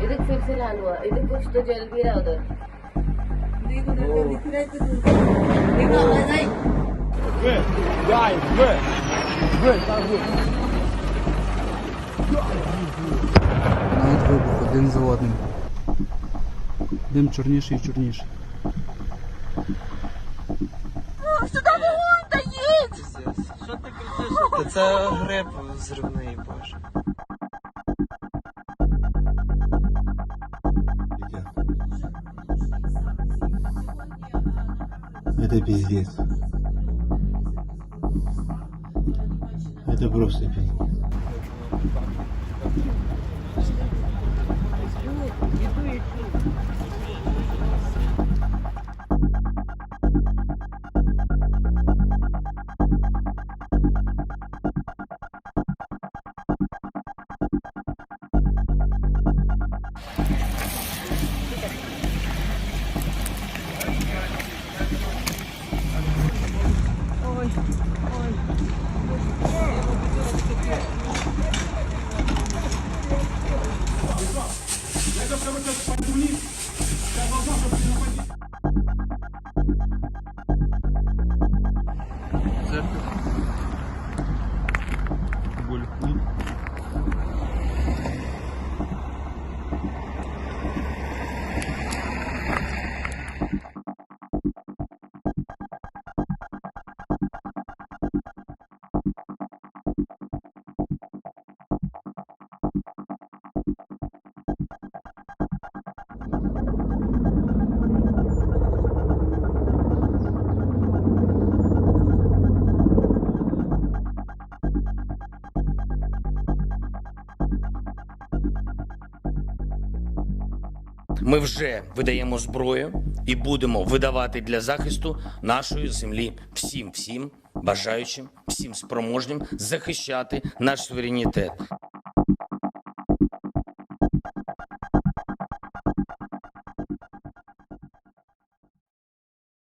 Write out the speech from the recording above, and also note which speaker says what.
Speaker 1: ಇದಕ್ಕೆ ಫಿಕ್ಸಿಲ್ಲ ಅಲ್ವಾ? ಇದಕ್ಕೆ ಇಷ್ಟು ಜಲ್ದಿ ಅದು
Speaker 2: Навіть вибух один за одним. Дим чорніший і чорніший.
Speaker 1: Сюди вогонь, та їдь!
Speaker 3: Що ти кричиш? Це гриб зривний, боже.
Speaker 4: Это пиздец. Это просто пиздец.
Speaker 5: Ми вже видаємо зброю і будемо видавати для захисту нашої землі всім бажаючим, всім спроможним захищати наш суверенітет.